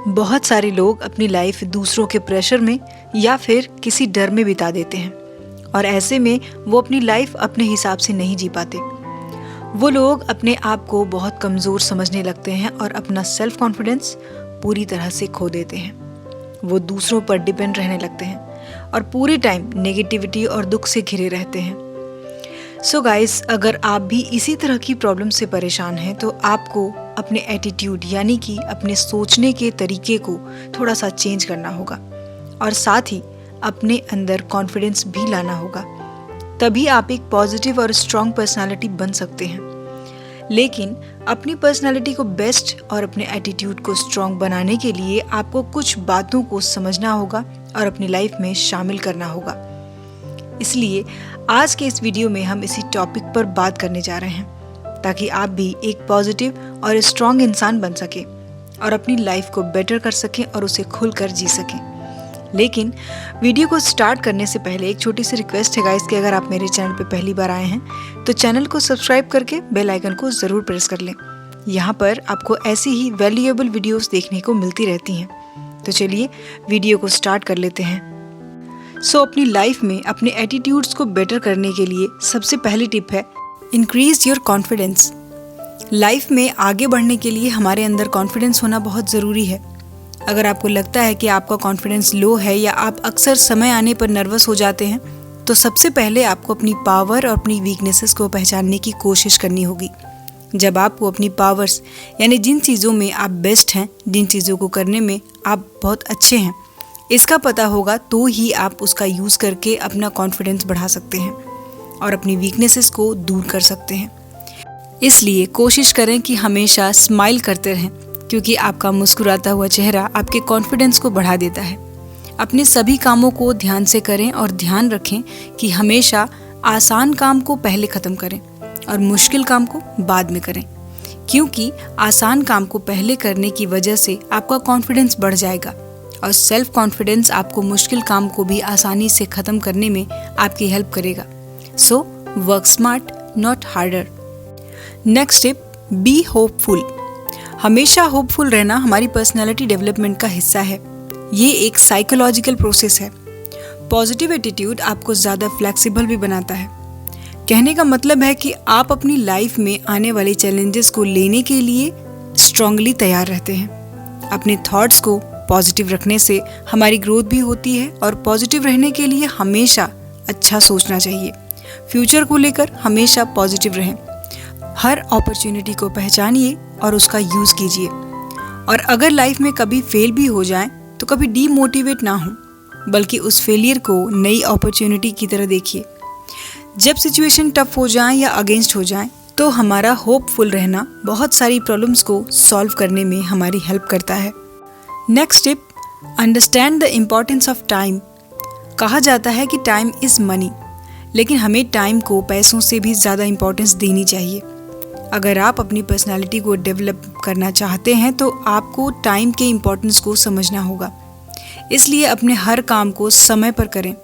बहुत सारे लोग अपनी लाइफ दूसरों के प्रेशर में या फिर किसी डर में बिता देते हैं और ऐसे में वो अपनी लाइफ अपने हिसाब से नहीं जी पाते। वो लोग अपने आप को बहुत कमज़ोर समझने लगते हैं और अपना सेल्फ कॉन्फिडेंस पूरी तरह से खो देते हैं। वो दूसरों पर डिपेंड रहने लगते हैं और पूरे टाइम नेगेटिविटी और दुख से घिरे रहते हैं। सो गाइस, अगर आप भी इसी तरह की प्रॉब्लम से परेशान हैं तो आपको अपने एटीट्यूड यानी कि अपने सोचने के तरीके को थोड़ा सा चेंज करना होगा और साथ ही अपने अंदर कॉन्फिडेंस भी लाना होगा। तभी आप एक पॉजिटिव और स्ट्रॉन्ग पर्सनालिटी बन सकते हैं। लेकिन अपनी पर्सनालिटी को बेस्ट और अपने एटीट्यूड को स्ट्रॉन्ग बनाने के लिए आपको कुछ बातों को समझना होगा और अपनी लाइफ में शामिल करना होगा। इसलिए आज के इस वीडियो में हम इसी टॉपिक पर बात करने जा रहे हैं ताकि आप भी एक पॉजिटिव और स्ट्रॉन्ग इंसान बन सके और अपनी लाइफ को बेटर कर सकें और उसे खुलकर जी सकें। लेकिन वीडियो को स्टार्ट करने से पहले एक छोटी सी रिक्वेस्ट है गाइस कि अगर आप मेरे चैनल पे पहली बार आए हैं तो चैनल को सब्सक्राइब करके बेल आइकन को ज़रूर प्रेस कर लें। यहाँ पर आपको ऐसी ही वैल्यूएबल वीडियोस देखने को मिलती रहती हैं। तो चलिए वीडियो को स्टार्ट कर लेते हैं। अपनी लाइफ में अपने एटीट्यूड्स को बेटर करने के लिए सबसे पहली टिप है इंक्रीज योर कॉन्फिडेंस। लाइफ में आगे बढ़ने के लिए हमारे अंदर कॉन्फिडेंस होना बहुत ज़रूरी है। अगर आपको लगता है कि आपका कॉन्फिडेंस लो है या आप अक्सर समय आने पर नर्वस हो जाते हैं तो सबसे पहले आपको अपनी पावर और अपनी वीकनेसेस को पहचानने की कोशिश करनी होगी। जब आपको अपनी पावर्स यानी जिन चीज़ों में आप बेस्ट हैं, जिन चीज़ों को करने में आप बहुत अच्छे हैं, इसका पता होगा तो ही आप उसका यूज़ करके अपना कॉन्फिडेंस बढ़ा सकते हैं और अपनी वीकनेसेस को दूर कर सकते हैं। इसलिए कोशिश करें कि हमेशा स्माइल करते रहें क्योंकि आपका मुस्कुराता हुआ चेहरा आपके कॉन्फिडेंस को बढ़ा देता है। अपने सभी कामों को ध्यान से करें और ध्यान रखें कि हमेशा आसान काम को पहले ख़त्म करें और मुश्किल काम को बाद में करें, क्योंकि आसान काम को पहले करने की वजह से आपका कॉन्फिडेंस बढ़ जाएगा और सेल्फ कॉन्फिडेंस आपको मुश्किल काम को भी आसानी से ख़त्म करने में आपकी हेल्प करेगा। So work smart not harder. Next tip, be hopeful. हमेशा होपफुल रहना हमारी पर्सनैलिटी डेवलपमेंट का हिस्सा है। ये एक साइकोलॉजिकल प्रोसेस है। पॉजिटिव एटीट्यूड आपको ज़्यादा फ्लेक्सिबल भी बनाता है। कहने का मतलब है कि आप अपनी लाइफ में आने वाले चैलेंजेस को लेने के लिए स्ट्रांगली तैयार रहते हैं। अपने थॉट्स को पॉजिटिव रखने से हमारी ग्रोथ भी होती है और पॉजिटिव रहने के लिए हमेशा अच्छा सोचना चाहिए। फ्यूचर को लेकर हमेशा पॉजिटिव रहें। हर अपॉर्चुनिटी को पहचानिए और उसका यूज़ कीजिए। और अगर लाइफ में कभी फेल भी हो जाए तो कभी डीमोटिवेट ना हो, बल्कि उस फेलियर को नई अपॉर्चुनिटी की तरह देखिए। जब सिचुएशन टफ हो जाए या अगेंस्ट हो जाए तो हमारा होपफुल रहना बहुत सारी प्रॉब्लम्स को सॉल्व करने में हमारी हेल्प करता है। Next tip, understand the importance of time. कहा जाता है कि टाइम इज़ मनी, लेकिन हमें टाइम को पैसों से भी ज़्यादा इम्पोर्टेंस देनी चाहिए। अगर आप अपनी पर्सनालिटी को डेवलप करना चाहते हैं तो आपको टाइम के इम्पोर्टेंस को समझना होगा। इसलिए अपने हर काम को समय पर करें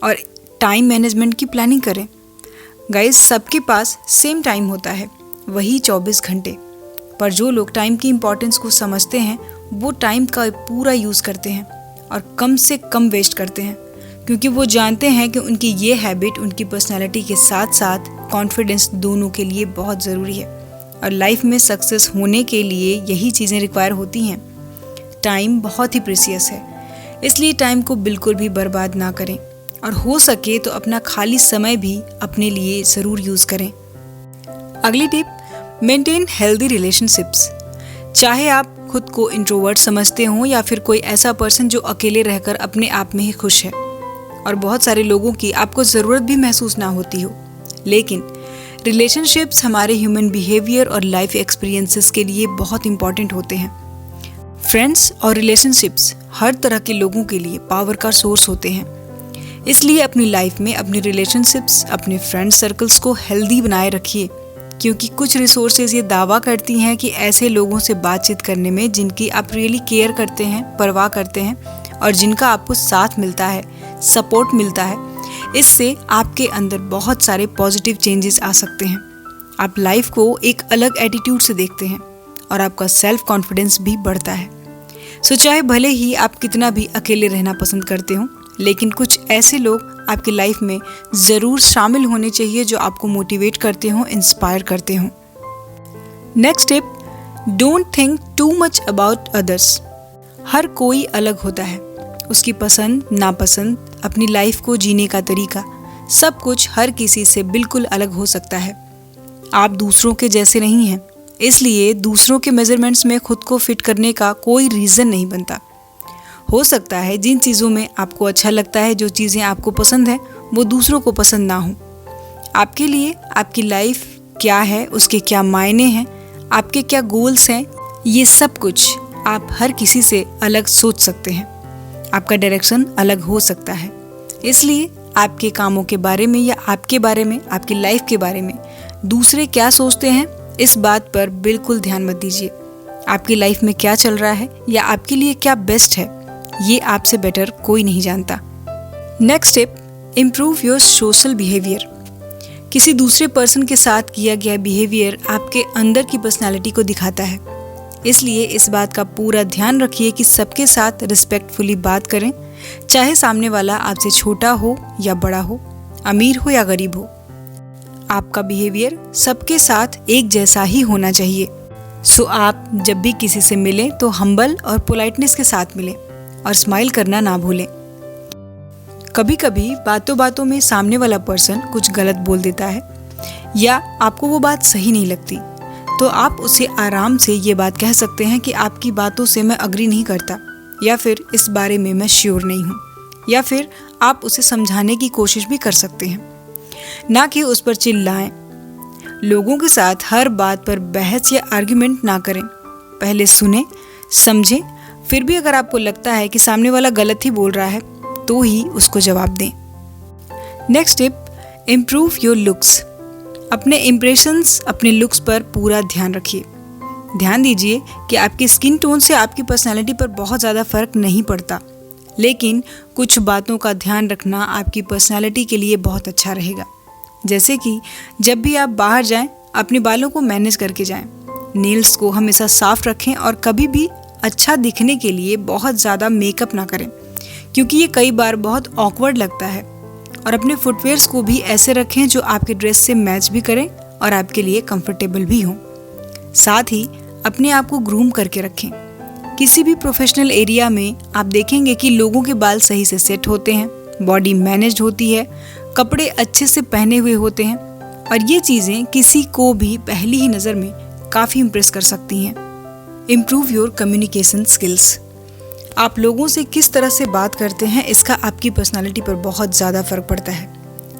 और टाइम मैनेजमेंट की प्लानिंग करें। गाइस, सबके पास सेम टाइम होता है, वही 24 घंटे, पर जो लोग टाइम की इम्पोर्टेंस को समझते हैं वो टाइम का पूरा यूज़ करते हैं और कम से कम वेस्ट करते हैं, क्योंकि वो जानते हैं कि उनकी ये हैबिट उनकी पर्सनालिटी के साथ साथ कॉन्फिडेंस दोनों के लिए बहुत ज़रूरी है और लाइफ में सक्सेस होने के लिए यही चीज़ें रिक्वायर होती हैं। टाइम बहुत ही प्रीशियस है, इसलिए टाइम को बिल्कुल भी बर्बाद ना करें और हो सके तो अपना खाली समय भी अपने लिए ज़रूर यूज़ करें। अगली टिप, मेंटेन हेल्दी रिलेशनशिप्स। चाहे आप खुद को इंट्रोवर्ट समझते हों या फिर कोई ऐसा पर्सन जो अकेले रहकर अपने आप में ही खुश है और बहुत सारे लोगों की आपको ज़रूरत भी महसूस ना होती हो, लेकिन रिलेशनशिप्स हमारे ह्यूमन बिहेवियर और लाइफ एक्सपीरियंसेस के लिए बहुत इंपॉर्टेंट होते हैं। फ्रेंड्स और रिलेशनशिप्स हर तरह के लोगों के लिए पावर का सोर्स होते हैं। इसलिए अपनी लाइफ में अपनी रिलेशनशिप्स, अपने फ्रेंड सर्कल्स को हेल्दी बनाए रखिए, क्योंकि कुछ रिसोर्सेज ये दावा करती हैं कि ऐसे लोगों से बातचीत करने में जिनकी आप रियली केयर करते हैं, परवाह करते हैं और जिनका आपको साथ मिलता है, सपोर्ट मिलता है, इससे आपके अंदर बहुत सारे पॉजिटिव चेंजेस आ सकते हैं। आप लाइफ को एक अलग एटीट्यूड से देखते हैं और आपका सेल्फ कॉन्फिडेंस भी बढ़ता है। सो चाहे भले ही आप कितना भी अकेले रहना पसंद करते हो, लेकिन कुछ ऐसे लोग आपकी लाइफ में ज़रूर शामिल होने चाहिए जो आपको मोटिवेट करते हो, इंस्पायर करते हो। Next tip, don't think too much about others. हर कोई अलग होता है, उसकी पसंद नापसंद, अपनी लाइफ को जीने का तरीका, सब कुछ हर किसी से बिल्कुल अलग हो सकता है। आप दूसरों के जैसे नहीं हैं, इसलिए दूसरों के मेजरमेंट्स में खुद को फिट करने का कोई रीज़न नहीं बनता। हो सकता है जिन चीज़ों में आपको अच्छा लगता है, जो चीज़ें आपको पसंद है, वो दूसरों को पसंद ना हो। आपके लिए आपकी लाइफ क्या है, उसके क्या मायने हैं, आपके क्या गोल्स हैं, ये सब कुछ आप हर किसी से अलग सोच सकते हैं। आपका डायरेक्शन अलग हो सकता है, इसलिए आपके कामों के बारे में या आपके बारे में, आपकी लाइफ के बारे में दूसरे क्या सोचते हैं, इस बात पर बिल्कुल ध्यान मत दीजिए। आपकी लाइफ में क्या चल रहा है या आपके लिए क्या बेस्ट है, ये आपसे बेटर कोई नहीं जानता। Next step, improve your social behaviour. किसी दूसरे पर्सन के साथ किया गया बिहेवियर आपके अंदर की पर्सनालिटी को दिखाता है, इसलिए इस बात का पूरा ध्यान रखिए कि सबके साथ रिस्पेक्टफुली बात करें, चाहे सामने वाला आपसे छोटा हो या बड़ा हो, अमीर हो या गरीब हो। आपका बिहेवियर सबके साथ एक जैसा ही होना चाहिए। सो आप जब भी किसी से मिलें तो हम्बल और पोलाइटनेस के साथ मिलें और स्माइल करना ना भूलें। कभी कभी बातों बातों में सामने वाला पर्सन कुछ गलत बोल देता है या आपको वो बात सही नहीं लगती, तो आप उसे आराम से ये बात कह सकते हैं कि आपकी बातों से मैं अग्री नहीं करता, या फिर इस बारे में मैं श्योर नहीं हूँ, या फिर आप उसे समझाने की कोशिश भी कर सकते हैं, ना कि उस पर चिल्लाएं। लोगों के साथ हर बात पर बहस या आर्ग्यूमेंट ना करें, पहले सुने समझें, फिर भी अगर आपको लगता है कि सामने वाला गलत ही बोल रहा है तो ही उसको जवाब दें। Next tip, improve your looks. अपने इम्प्रेशंस, अपने लुक्स पर पूरा ध्यान रखिए। ध्यान दीजिए कि आपकी स्किन टोन से आपकी पर्सनैलिटी पर बहुत ज़्यादा फर्क नहीं पड़ता, लेकिन कुछ बातों का ध्यान रखना आपकी पर्सनैलिटी के लिए बहुत अच्छा रहेगा। जैसे कि जब भी आप बाहर जाएं, अपने बालों को मैनेज करके जाएं, नेल्स को हमेशा साफ रखें और कभी भी अच्छा दिखने के लिए बहुत ज़्यादा मेकअप ना करें, क्योंकि ये कई बार बहुत ऑकवर्ड लगता है। और अपने फुटवेयर्स को भी ऐसे रखें जो आपके ड्रेस से मैच भी करें और आपके लिए कंफर्टेबल भी हों। साथ ही अपने आप को ग्रूम करके रखें। किसी भी प्रोफेशनल एरिया में आप देखेंगे कि लोगों के बाल सही से सेट होते हैं, बॉडी मैनेज होती है, कपड़े अच्छे से पहने हुए होते हैं, और ये चीज़ें किसी को भी पहली ही नज़र में काफ़ी इम्प्रेस कर सकती हैं। Improve your communication skills. आप लोगों से किस तरह से बात करते हैं, इसका आपकी पर्सनालिटी पर बहुत ज़्यादा फ़र्क पड़ता है।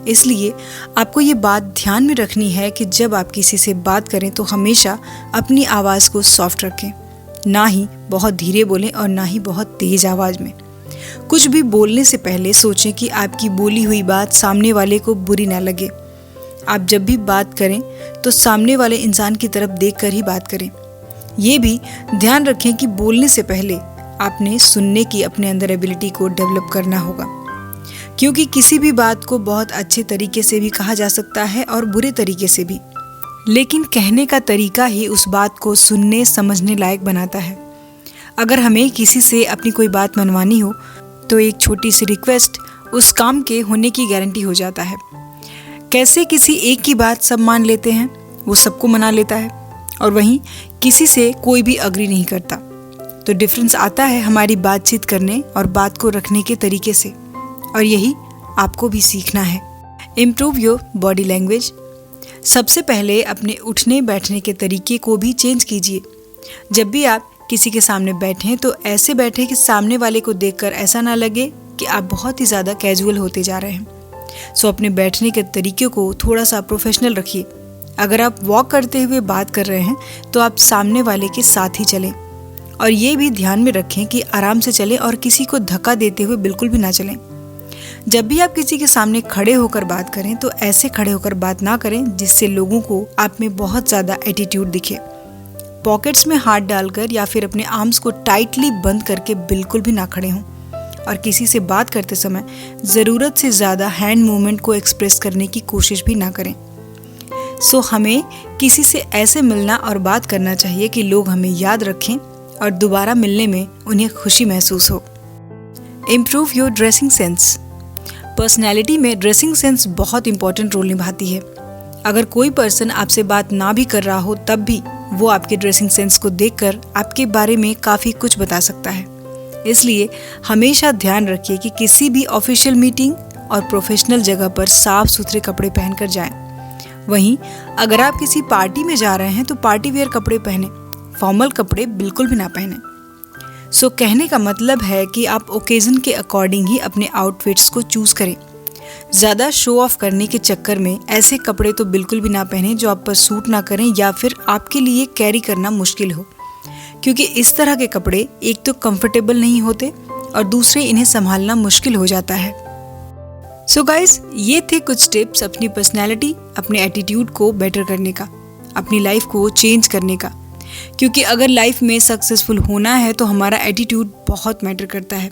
इसलिए आपको ये बात ध्यान में रखनी है कि जब आप किसी से बात करें तो हमेशा अपनी आवाज़ को सॉफ्ट रखें, ना ही बहुत धीरे बोलें और ना ही बहुत तेज़ आवाज़ में। कुछ भी बोलने से पहले सोचें कि आपकी बोली हुई बात सामने वाले को बुरी ना लगे। आप जब भी बात करें तो सामने वाले इंसान की तरफ देखकर ही बात करें। ये भी ध्यान रखें कि बोलने से पहले आपने सुनने की अपने अंदर एबिलिटी को डेवलप करना होगा, क्योंकि किसी भी बात को बहुत अच्छे तरीके से भी कहा जा सकता है और बुरे तरीके से भी, लेकिन कहने का तरीका ही उस बात को सुनने समझने लायक बनाता है। अगर हमें किसी से अपनी कोई बात मनवानी हो तो एक छोटी सी रिक्वेस्ट उस काम के होने की गारंटी हो जाता है। कैसे किसी एक की बात सब मान लेते हैं, वो सबको मना लेता है, और वहीं किसी से कोई भी अग्री नहीं करता। तो डिफरेंस आता है हमारी बातचीत करने और बात को रखने के तरीके से, और यही आपको भी सीखना है। Improve your body language. सबसे पहले अपने उठने बैठने के तरीके को भी चेंज कीजिए। जब भी आप किसी के सामने बैठें तो ऐसे बैठें कि सामने वाले को देखकर ऐसा ना लगे कि आप बहुत ही ज़्यादा कैजुअल होते जा रहे हैं। सो अपने बैठने के तरीके को थोड़ा सा प्रोफेशनल रखिए। अगर आप वॉक करते हुए बात कर रहे हैं तो आप सामने वाले के साथ ही चलें, और ये भी ध्यान में रखें कि आराम से चलें और किसी को धक्का देते हुए बिल्कुल भी ना चलें। जब भी आप किसी के सामने खड़े होकर बात करें तो ऐसे खड़े होकर बात ना करें जिससे लोगों को आप में बहुत ज़्यादा एटीट्यूड दिखे। पॉकेट्स में हाथ डालकर या फिर अपने आर्म्स को टाइटली बंद करके बिल्कुल भी ना खड़े हों, और किसी से बात करते समय ज़रूरत से ज़्यादा हैंड मूवमेंट को एक्सप्रेस करने की कोशिश भी ना करें। सो हमें किसी से ऐसे मिलना और बात करना चाहिए कि लोग हमें याद रखें और दोबारा मिलने में उन्हें खुशी महसूस हो। Improve your dressing sense. Personality में ड्रेसिंग सेंस बहुत इंपॉर्टेंट रोल निभाती है। अगर कोई पर्सन आपसे बात ना भी कर रहा हो तब भी वो आपके ड्रेसिंग सेंस को देखकर आपके बारे में काफ़ी कुछ बता सकता है। इसलिए हमेशा ध्यान रखिए कि किसी भी ऑफिशियल मीटिंग और प्रोफेशनल जगह पर साफ सुथरे कपड़े पहनकर जाएं। वहीं अगर आप किसी पार्टी में जा रहे हैं तो पार्टी वेयर कपड़े पहने, फॉर्मल कपड़े बिल्कुल भी ना पहने। सो कहने का मतलब है कि आप ओकेजन के अकॉर्डिंग ही अपने आउटफिट्स को चूज़ करें। ज़्यादा शो ऑफ करने के चक्कर में ऐसे कपड़े तो बिल्कुल भी ना पहने जो आप पर सूट ना करें या फिर आपके लिए कैरी करना मुश्किल हो, क्योंकि इस तरह के कपड़े एक तो कंफर्टेबल नहीं होते और दूसरे इन्हें संभालना मुश्किल हो जाता है। सो गाइस, ये थे कुछ टिप्स अपनी पर्सनैलिटी, अपने एटीट्यूड को बेटर करने का, अपनी लाइफ को चेंज करने का। क्योंकि अगर लाइफ में सक्सेसफुल होना है तो हमारा एटीट्यूड बहुत मैटर करता है।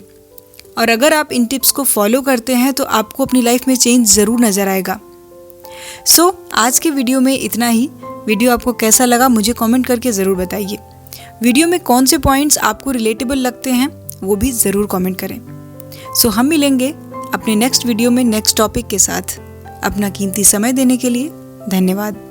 और अगर आप इन टिप्स को फॉलो करते हैं तो आपको अपनी लाइफ में चेंज ज़रूर नज़र आएगा। सो आज के वीडियो में इतना ही। वीडियो आपको कैसा लगा मुझे कमेंट करके ज़रूर बताइए। वीडियो में कौन से पॉइंट्स आपको रिलेटेबल लगते हैं वो भी ज़रूर कमेंट करें। सो हम मिलेंगे अपने नेक्स्ट वीडियो में नेक्स्ट टॉपिक के साथ। अपना कीमती समय देने के लिए धन्यवाद।